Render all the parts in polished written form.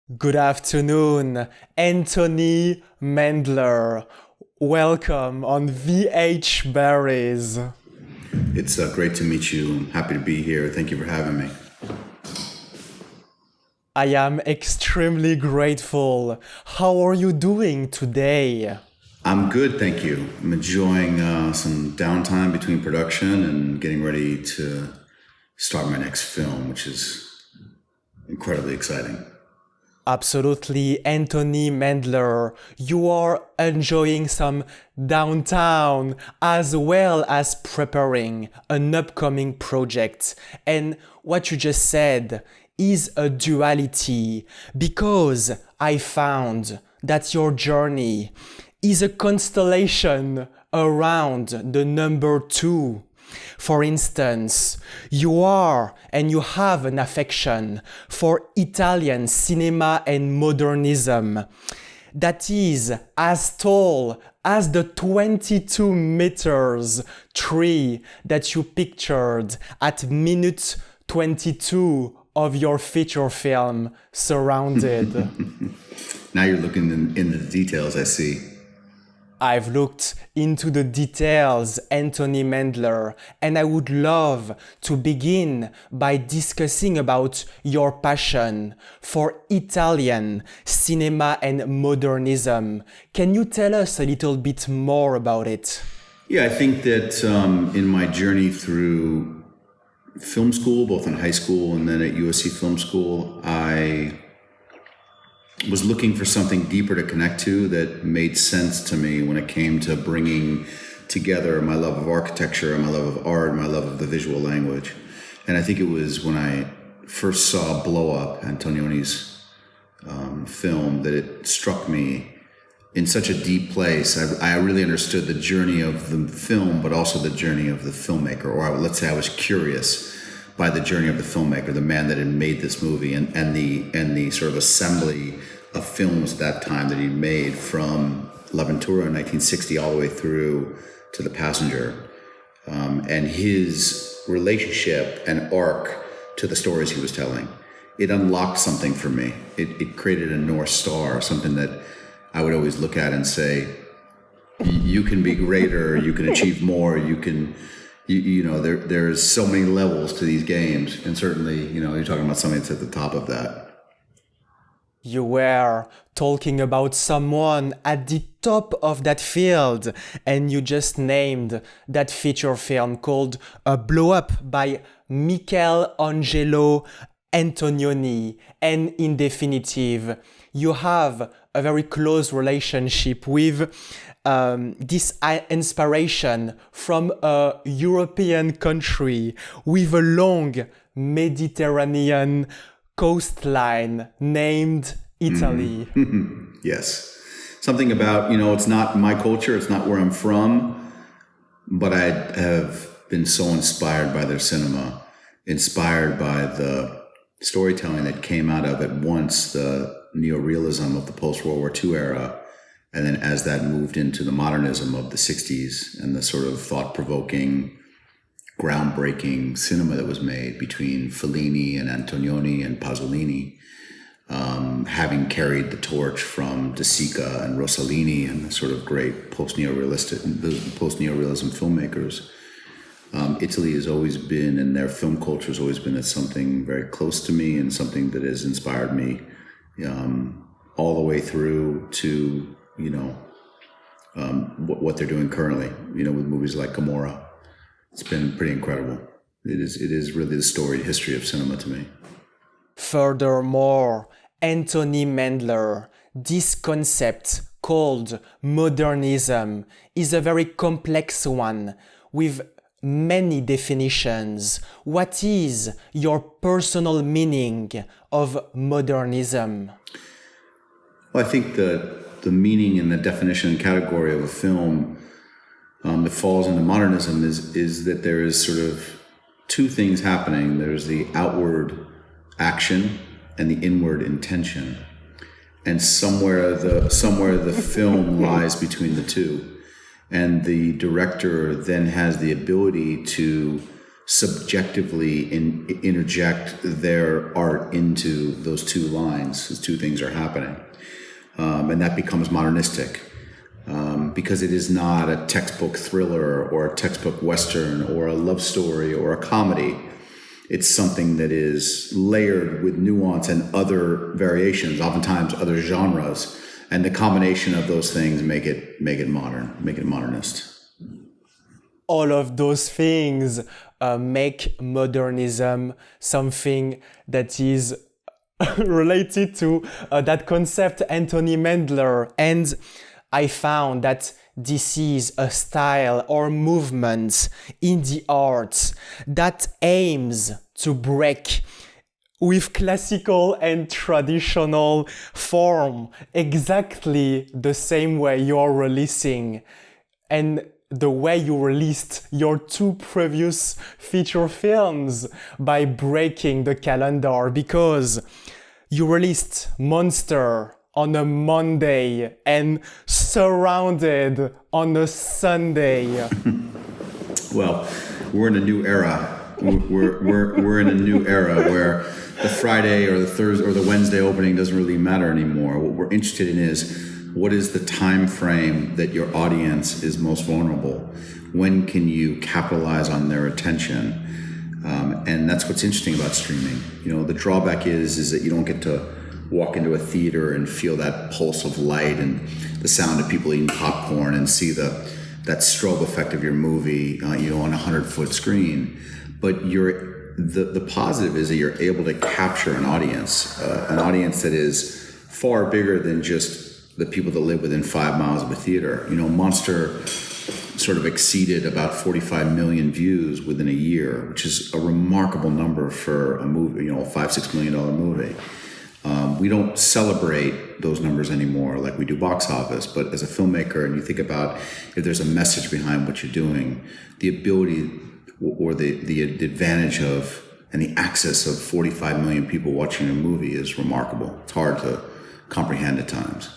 Good afternoon, Anthony Mandler. Welcome on VH Berries. It's great to meet you. I'm happy to be here. Thank you for having me. I am extremely grateful. How are you doing today? I'm good, thank you. I'm enjoying some downtime between production and getting ready to start my next film, which is incredibly exciting. Absolutely, Anthony Mandler. You are enjoying some downtown as well as preparing an upcoming project. And what you just said is a duality because I found that your journey is a constellation around the number two. For instance, you are and you have an affection for Italian cinema and modernism that is as tall as the 22 meters tree that you pictured at minute 22 of your feature film Surrounded. Now you're looking in the details, I see. I've looked into the details, Anthony Mandler, and I would love to begin by discussing about your passion for Italian cinema and modernism. Can you tell us a little bit more about it? Yeah, I think that in my journey through film school, both in high school and then at USC Film School, I was looking for something deeper to connect to that made sense to me when it came to bringing together my love of architecture, my love of art, my love of the visual language. And I think it was when I first saw Blow Up, Antonioni's film, that it struck me in such a deep place. I really understood the journey of the film, but also the journey of the filmmaker, or let's say I was curious by the journey of the filmmaker, the man that had made this movie, and the sort of assembly of films at that time that he made, from L'Avventura in 1960 all the way through to The Passenger, and his relationship and arc to the stories he was telling. It unlocked something for me. It created a North Star, something that I would always look at and say, you can be greater, you can achieve more, there's so many levels to these games. And certainly, you're talking about something that's at the top of that. You were talking about someone at the top of that field, and you just named that feature film called Blow Up by Michelangelo Antonioni. And in definitive, you have a very close relationship with this inspiration from a European country with a long Mediterranean coastline named Italy. Yes. Something about, it's not my culture, it's not where I'm from, but I have been so inspired by their cinema, inspired by the storytelling that came out of, at once, the neorealism of the post-World War II era, and then as that moved into the modernism of the 60s and the sort of thought-provoking, groundbreaking cinema that was made between Fellini and Antonioni and Pasolini, having carried the torch from De Sica and Rossellini and the sort of great post-neorealism filmmakers. Italy has always been, and their film culture has always been, something very close to me and something that has inspired me all the way through to, what they're doing currently, with movies like Gomorrah. It's been pretty incredible. It is really the storied history of cinema to me. Furthermore, Anthony Mandler, this concept called modernism is a very complex one with many definitions. What is your personal meaning of modernism? Well, I think the meaning and the definition and category of a film that falls into modernism is that there is sort of two things happening. There's the outward action and the inward intention, and somewhere the film lies between the two, and the director then has the ability to subjectively interject their art into those two lines. Those two things are happening. And that becomes modernistic. Because it is not a textbook thriller or a textbook Western or a love story or a comedy. It's something that is layered with nuance and other variations, oftentimes other genres. And the combination of those things make it modern, make it modernist. All of those things make modernism something that is related to that concept, Anthony Mandler. And I found that this is a style or movement in the arts that aims to break with classical and traditional form exactly the same way you're releasing and the way you released your two previous feature films by breaking the calendar, because you released Monster on a Monday and Surrounded on a Sunday. Well, we're in a new era. We're in a new era where the Friday or the Thursday or the Wednesday opening doesn't really matter anymore. What we're interested in is, what is the time frame that your audience is most vulnerable? When can you capitalize on their attention? And that's what's interesting about streaming. The drawback is that you don't get to walk into a theater and feel that pulse of light and the sound of people eating popcorn and see that strobe effect of your movie, on a 100-foot screen. But the positive is that you're able to capture an audience that is far bigger than just the people that live within 5 miles of a theater. Monster sort of exceeded about 45 million views within a year, which is a remarkable number for a movie, a $5-6 million movie. We don't celebrate those numbers anymore like we do box office, but as a filmmaker, and you think about if there's a message behind what you're doing, the ability or the advantage of and the access of 45 million people watching a movie is remarkable. It's hard to comprehend at times,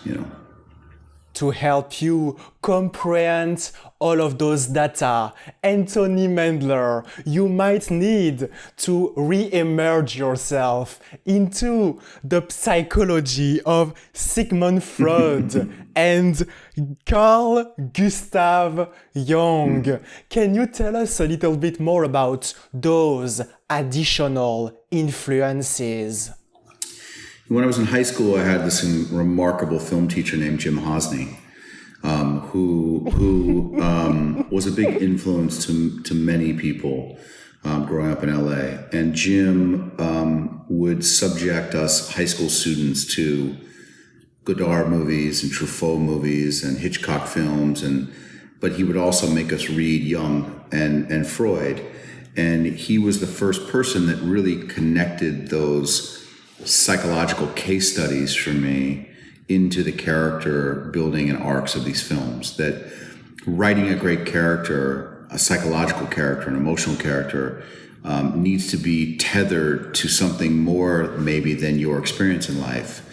To help you comprehend all of those data, Anthony Mandler, you might need to re-emerge yourself into the psychology of Sigmund Freud and Carl Gustav Jung. Can you tell us a little bit more about those additional influences? When I was in high school, I had this remarkable film teacher named Jim Hosny, who was a big influence to many people growing up in LA. And Jim would subject us high school students to Godard movies and Truffaut movies and Hitchcock films, but he would also make us read Jung and Freud. And he was the first person that really connected those psychological case studies for me into the character building and arcs of these films. That writing a great character, a psychological character, an emotional character, needs to be tethered to something more maybe than your experience in life.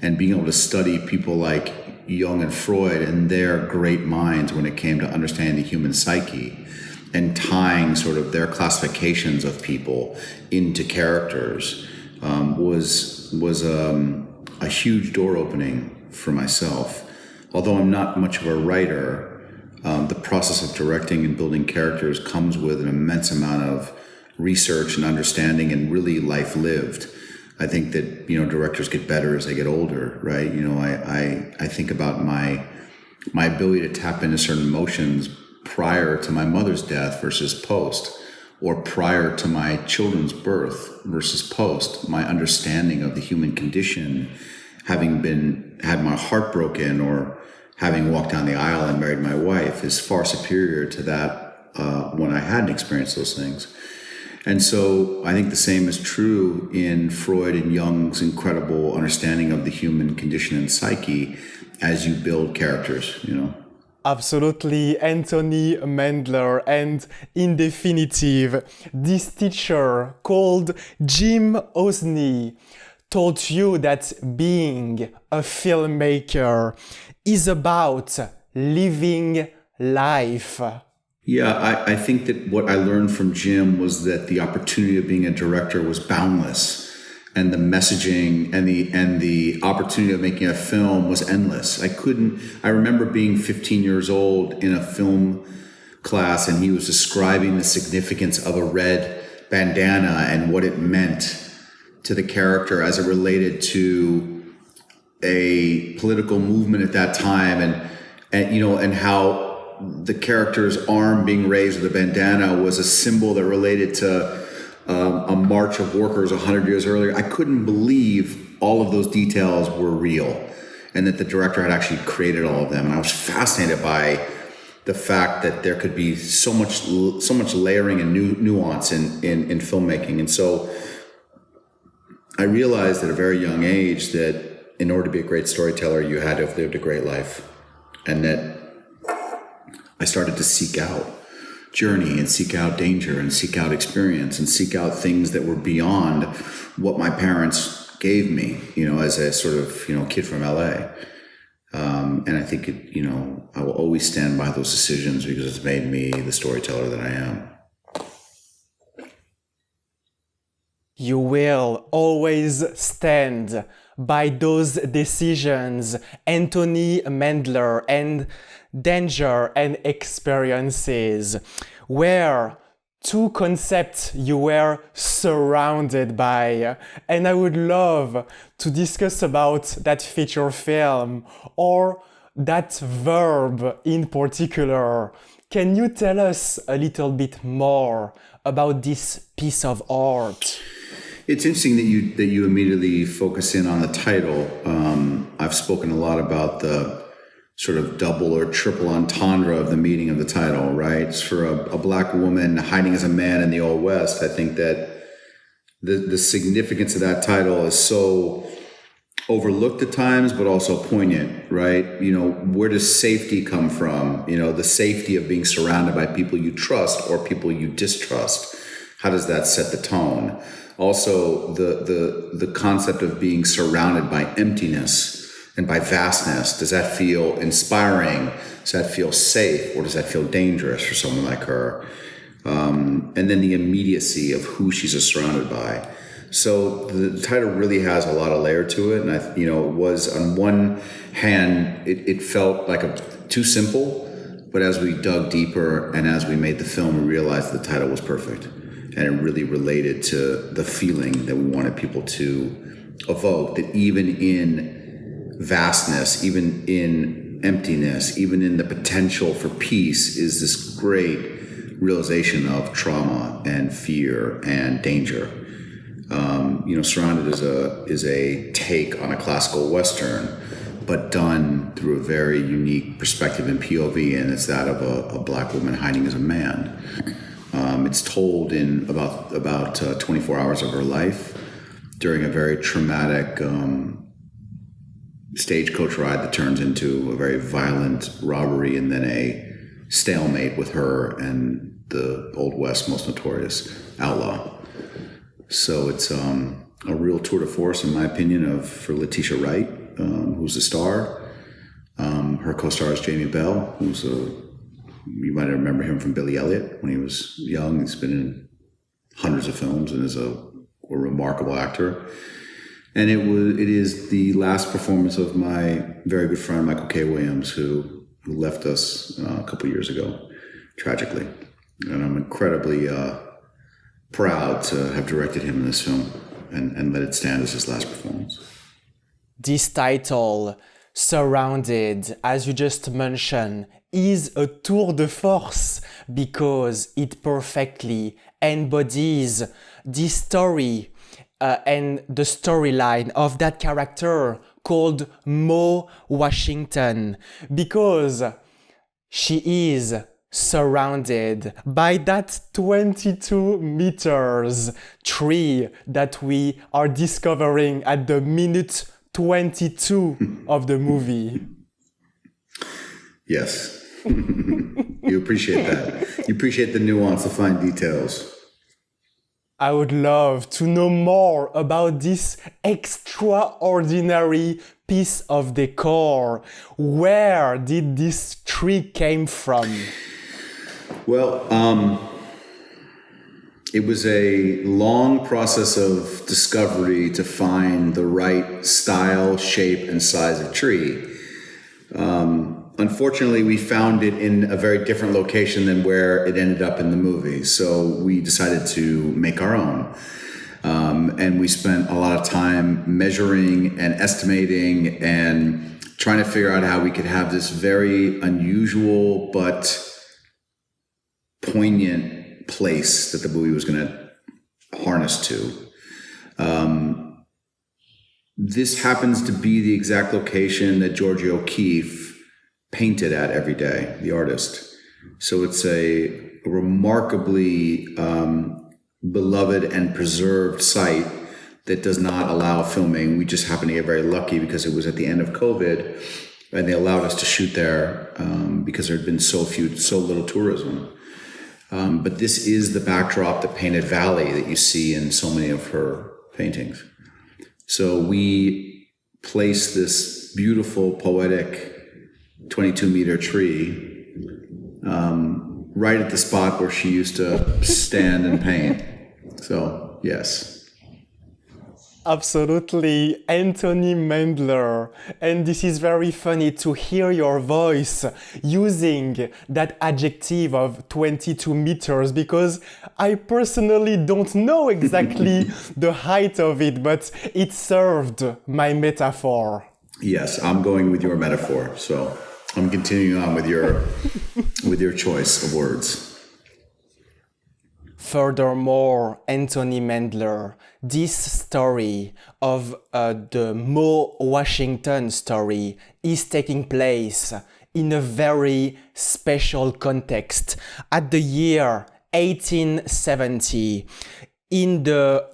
And being able to study people like Jung and Freud and their great minds when it came to understanding the human psyche and tying sort of their classifications of people into characters was a huge door opening for myself. Although I'm not much of a writer, the process of directing and building characters comes with an immense amount of research and understanding and really life lived. I think that, directors get better as they get older, right? I think about my ability to tap into certain emotions prior to my mother's death versus post, or prior to my children's birth versus post. My understanding of the human condition, having had my heart broken or having walked down the aisle and married my wife, is far superior to that when I hadn't experienced those things. And so I think the same is true in Freud and Jung's incredible understanding of the human condition and psyche as you build characters, Absolutely, Anthony Mandler. And in definitive, this teacher called Jim Hosny taught you that being a filmmaker is about living life. Yeah, I think that what I learned from Jim was that the opportunity of being a director was boundless, and the messaging and the opportunity of making a film was endless. I remember being 15 years old in a film class, and he was describing the significance of a red bandana and what it meant to the character as it related to a political movement at that time, and how the character's arm being raised with a bandana was a symbol that related to a march of workers 100 years earlier. I couldn't believe all of those details were real, and that the director had actually created all of them. And I was fascinated by the fact that there could be so much layering and nuance in filmmaking. And so I realized at a very young age that in order to be a great storyteller, you had to have lived a great life, and that I started to seek out journey and seek out danger and seek out experience and seek out things that were beyond what my parents gave me, as a sort of, kid from LA. And I think, I will always stand by those decisions because it's made me the storyteller that I am. You will always stand by those decisions, Anthony Mandler, and danger and experiences, where two concepts you were surrounded by. And I would love to discuss about that feature film or that verb in particular. Can you tell us a little bit more about this piece of art? It's interesting that you immediately focus in on the title. I've spoken a lot about the sort of double or triple entendre of the meaning of the title, right? It's for a black woman hiding as a man in the Old West. I think that the significance of that title is so overlooked at times, but also poignant, right? Where does safety come from? The safety of being surrounded by people you trust or people you distrust. How does that set the tone? Also, the concept of being surrounded by emptiness and by vastness. Does that feel inspiring? Does that feel safe? Or does that feel dangerous for someone like her? And then the immediacy of who she's surrounded by. So the title really has a lot of layer to it. And it was, on one hand, it felt like too simple. But as we dug deeper and as we made the film, we realized the title was perfect. And it really related to the feeling that we wanted people to evoke, that even in vastness, even in emptiness, even in the potential for peace is this great realization of trauma and fear and danger. Surrounded is a take on a classical Western, but done through a very unique perspective in POV, and it's that of a black woman hiding as a man. It's told in about 24 hours of her life during a very traumatic stagecoach ride that turns into a very violent robbery and then a stalemate with her and the Old West's most notorious outlaw. So it's a real tour de force, in my opinion, for Letitia Wright, who's the star. Her co-star is Jamie Bell, you might remember him from Billy Elliot when he was young. He's been in hundreds of films and is a remarkable actor. And it is the last performance of my very good friend Michael K. Williams, who left us a couple years ago, tragically. And I'm incredibly proud to have directed him in this film and let it stand as his last performance. This title, Surrounded, as you just mentioned, is a tour de force because it perfectly embodies the story and the storyline of that character called Mo Washington, because she is surrounded by that 22 meters tree that we are discovering at the minute 22 of the movie. Yes. You appreciate that. You appreciate the nuance, the fine details. I would love to know more about this extraordinary piece of decor. Where did this tree came from? Well, it was a long process of discovery to find the right style, shape, and size of tree. Unfortunately, we found it in a very different location than where it ended up in the movie. So we decided to make our own. And we spent a lot of time measuring and estimating and trying to figure out how we could have this very unusual but poignant place that the movie was going to harness to. This happens to be the exact location that Georgia O'Keeffe painted at every day, the artist. So it's a remarkably beloved and preserved site that does not allow filming. We just happened to get very lucky because it was at the end of COVID and they allowed us to shoot there because there had been so little tourism. But this is the backdrop, the painted valley that you see in so many of her paintings. So we placed this beautiful, poetic 22-meter tree right at the spot where she used to stand and paint. So, yes. Absolutely, Anthony Mandler. And this is very funny to hear your voice using that adjective of 22 meters because I personally don't know exactly the height of it, but it served my metaphor. Yes, I'm going with your metaphor. So I'm continuing on with your choice of words. Furthermore, Anthony Mandler, this story of the Mo Washington story is taking place in a very special context at the year 1870 in the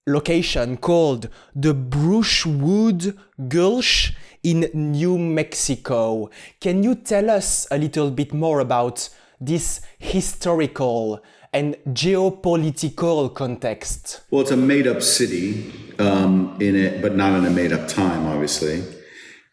location called the Brushwood Gulch in New Mexico. Can you tell us a little bit more about this historical and geopolitical context? Well, it's a made-up city in it, but not in a made-up time, obviously.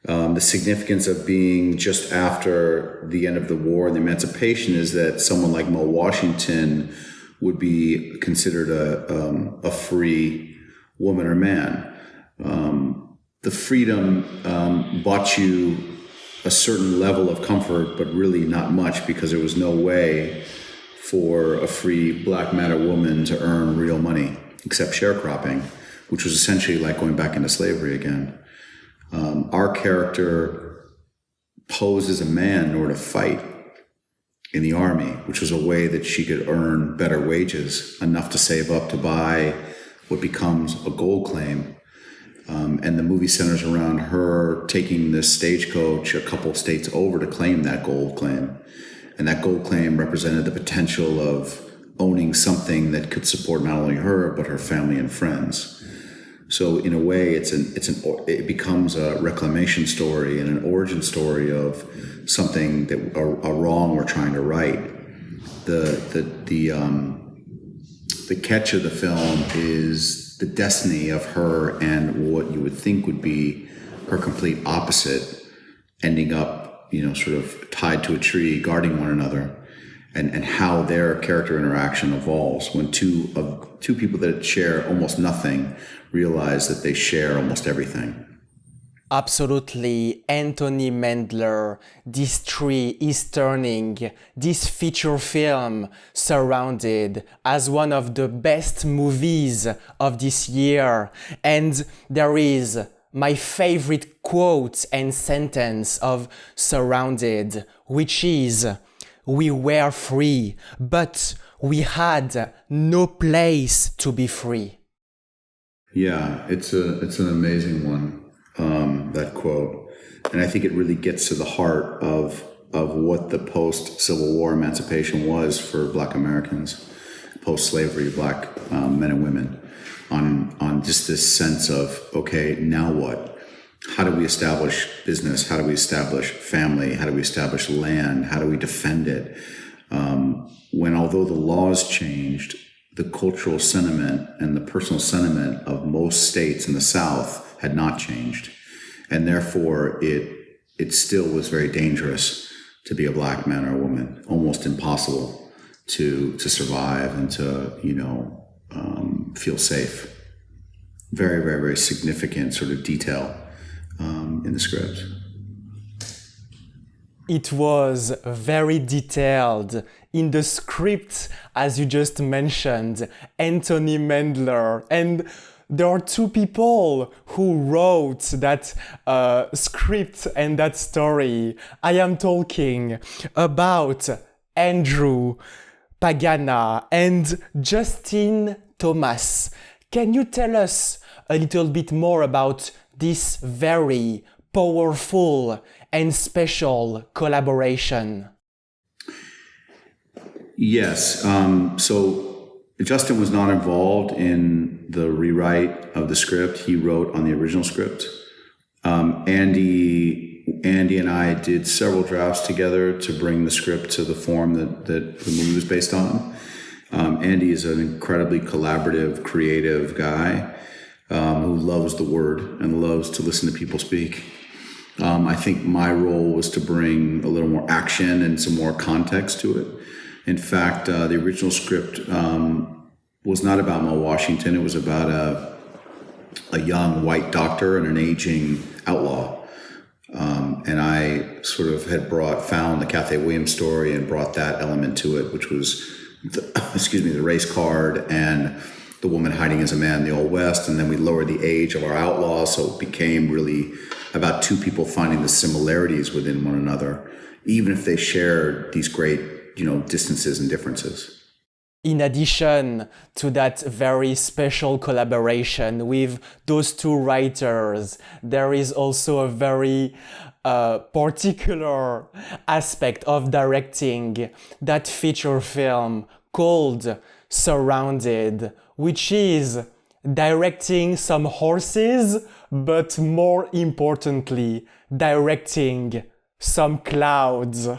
The significance of being just after the end of the war and the emancipation is that someone like Mo Washington would be considered a free woman or man. The freedom bought you a certain level of comfort, but really not much because there was no way for a free black man or woman to earn real money except sharecropping, which was essentially like going back into slavery again. Our character posed as a man in order to fight in the army, which was a way that she could earn better wages, enough to save up to buy what becomes a gold claim. And the movie centers around her taking this stagecoach a couple states over to claim that gold claim. And that gold claim represented the potential of owning something that could support not only her, but her family and friends. So in a way, it becomes a reclamation story and an origin story of something that a wrong we're trying to right. The catch of the film is the destiny of her and what you would think would be her complete opposite, ending up, sort of tied to a tree, guarding one another, and how their character interaction evolves when two people that share almost nothing realize that they share almost everything. Absolutely, Anthony Mandler, this tree is turning this feature film Surrounded as one of the best movies of this year. And there is my favorite quote and sentence of Surrounded, which is, "We were free, but we had no place to be free." Yeah, it's an amazing one, that quote. And I think it really gets to the heart of what the post-Civil War emancipation was for Black Americans, post-slavery Black men and women, on just this sense of, okay, now what? How do we establish business? How do we establish family? How do we establish land? How do we defend it? When although the laws changed, the cultural sentiment and the personal sentiment of most states in the South had not changed. And therefore, it still was very dangerous to be a Black man or a woman, almost impossible. to survive and to, feel safe. Very, very, very significant sort of detail in the script. It was very detailed. In the script, as you just mentioned, Anthony Mandler. And there are two people who wrote that script and that story. I am talking about Andrew Pagana and Justin Thomas. Can you tell us a little bit more about this very powerful and special collaboration? Yes. So Justin was not involved in the rewrite of the script. He wrote on the original script. Andy and I did several drafts together to bring the script to the form that the movie was based on. Andy is an incredibly collaborative, creative guy who loves the word and loves to listen to people speak. I think my role was to bring a little more action and some more context to it. In fact, the original script was not about Mel Washington. It was about a young white doctor and an aging outlaw. And I sort of had found the Cathay Williams story and brought that element to it, which was, the race card and the woman hiding as a man in the Old West. And then we lowered the age of our outlaws, so it became really about two people finding the similarities within one another, even if they shared these great, distances and differences. In addition to that very special collaboration with those two writers, there is also a very particular aspect of directing that feature film called Surrounded, which is directing some horses, but more importantly, directing some clouds.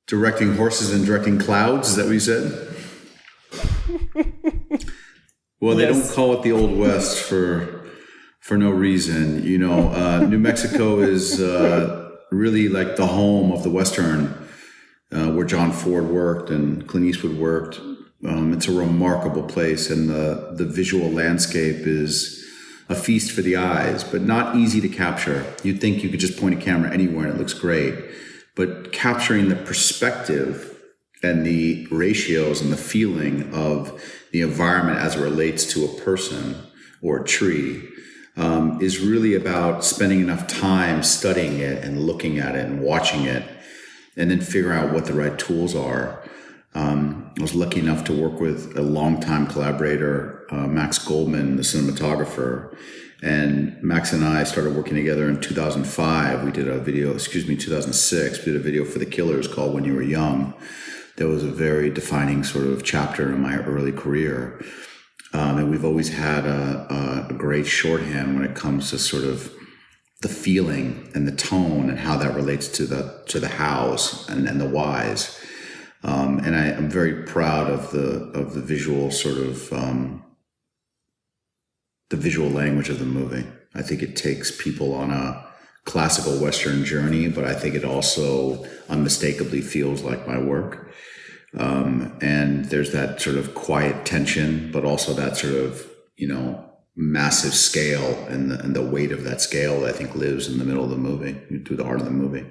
Directing horses and directing clouds, is that what you said? Well, they don't call it the Old West for no reason. New Mexico is really like the home of the Western, where John Ford worked and Clint Eastwood worked. It's a remarkable place, and the visual landscape is a feast for the eyes, but not easy to capture. You'd think you could just point a camera anywhere and it looks great. But capturing the perspective and the ratios and the feeling of the environment as it relates to a person or a tree is really about spending enough time studying it and looking at it and watching it, and then figuring out what the right tools are. I was lucky enough to work with a longtime collaborator, Max Goldman, the cinematographer. And Max and I started working together in 2005. We did 2006. We did a video for The Killers called When You Were Young. That was a very defining sort of chapter in my early career. And we've always had a great shorthand when it comes to sort of the feeling and the tone and how that relates to the hows and the whys. And I'm very proud of the visual sort of the visual language of the movie. I think it takes people on a classical Western journey, but I think it also unmistakably feels like my work. And there's that sort of quiet tension, but also that sort of, massive scale and the weight of that scale that I think lives in the middle of the movie, through the heart of the movie.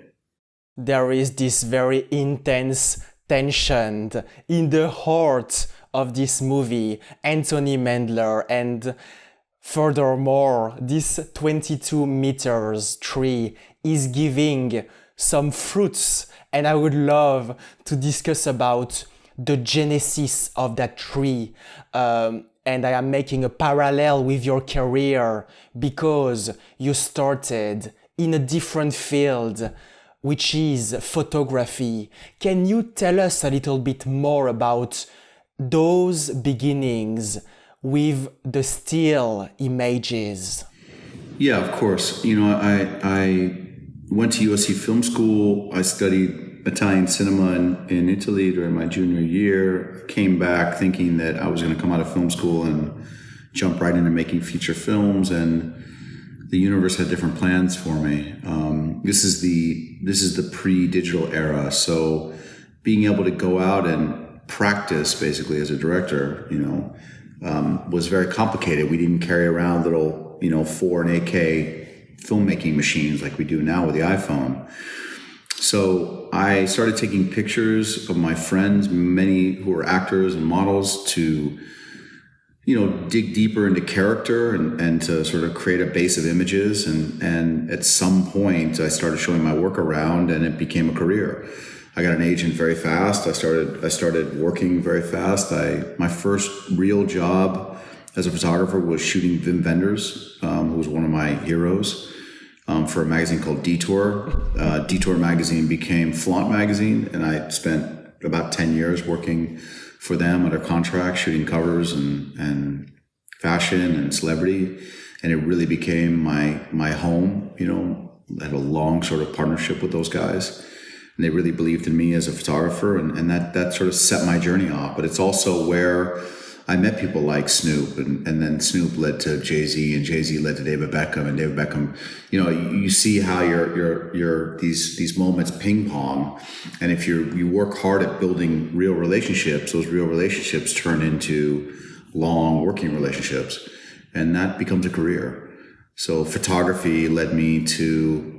There is this very intense tension in the heart of this movie, Anthony Mandler, and furthermore, this 22 meters tree is giving some fruits, and I would love to discuss about the genesis of that tree. And I am making a parallel with your career because you started in a different field, which is photography. Can you tell us a little bit more about those beginnings with the still images? Yeah, of course. I went to USC Film School. I studied Italian cinema in Italy during my junior year. Came back thinking that I was going to come out of film school and jump right into making feature films, and the universe had different plans for me. This is the pre-digital era, so being able to go out and practice basically as a director, was very complicated. We didn't carry around little, 4 and 8K filmmaking machines like we do now with the iPhone. So I started taking pictures of my friends, many who were actors and models, to, dig deeper into character and to sort of create a base of images. And at some point I started showing my work around, and it became a career. I got an agent very fast. I started working very fast. My first real job as a photographer was shooting Wim Wenders, who was one of my heroes, for a magazine called Detour. Detour magazine became Flaunt magazine, and I spent about 10 years working for them under contract, shooting covers and fashion and celebrity. And it really became my home. I had a long sort of partnership with those guys. And they really believed in me as a photographer, and that sort of set my journey off. But it's also where I met people like Snoop, and then Snoop led to Jay-Z, and Jay-Z led to David Beckham, and David Beckham. You see how your these moments ping pong, and if you work hard at building real relationships, those real relationships turn into long working relationships, and that becomes a career. So photography led me to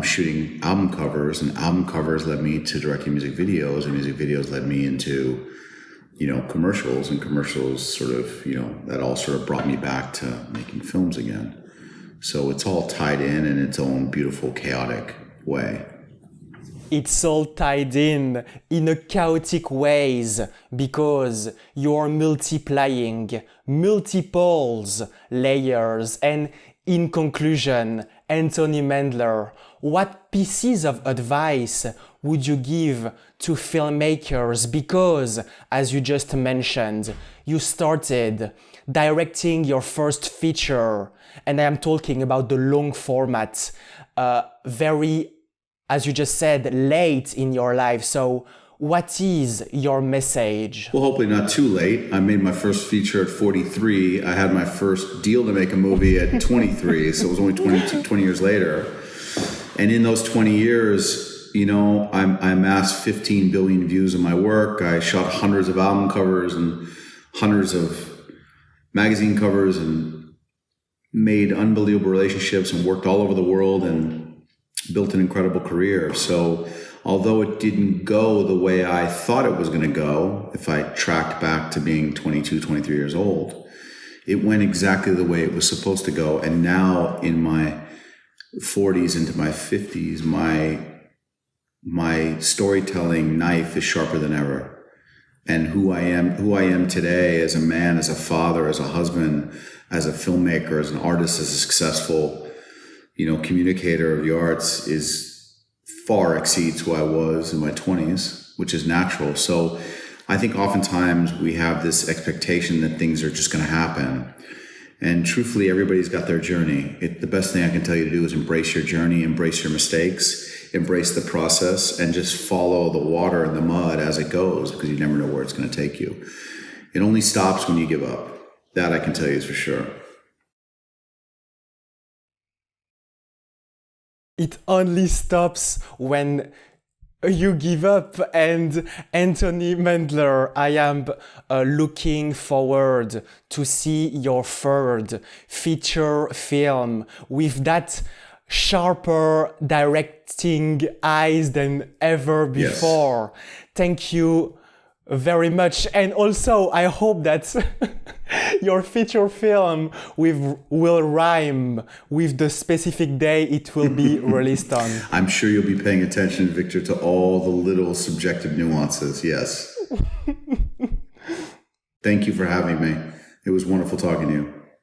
shooting album covers, and album covers led me to directing music videos, and music videos led me into, commercials, and commercials sort of, that all sort of brought me back to making films again. So it's all tied in its own beautiful, chaotic way. It's all tied in a chaotic ways because you're multiplying multiples layers. And in conclusion, Anthony Mandler, what pieces of advice would you give to filmmakers? Because, as you just mentioned, you started directing your first feature, and I am talking about the long format, very, as you just said, late in your life. So what is your message? Well, hopefully not too late. I made my first feature at 43. I had my first deal to make a movie at 23, so it was only 20 years later. And in those 20 years, I amassed 15 billion views of my work. I shot hundreds of album covers and hundreds of magazine covers, and made unbelievable relationships, and worked all over the world, and built an incredible career. So although it didn't go the way I thought it was going to go, if I tracked back to being 22, 23 years old, it went exactly the way it was supposed to go. And now in my 40s into my 50s, my storytelling knife is sharper than ever. And who I am today as a man, as a father, as a husband, as a filmmaker, as an artist, as a successful, communicator of the arts far exceeds who I was in my 20s, which is natural. So I think oftentimes we have this expectation that things are just going to happen. And truthfully, everybody's got their journey. The best thing I can tell you to do is embrace your journey, embrace your mistakes, embrace the process, and just follow the water and the mud as it goes, because you never know where it's going to take you. It only stops when you give up. That I can tell you is for sure. It only stops when you give up. And Anthony Mandler, I am looking forward to see your third feature film with that sharper directing eyes than ever before. Yes. Thank you very much. And also, I hope that your feature film will rhyme with the specific day it will be released on. I'm sure you'll be paying attention, Victor, to all the little subjective nuances. Yes. Thank you for having me. It was wonderful talking to you.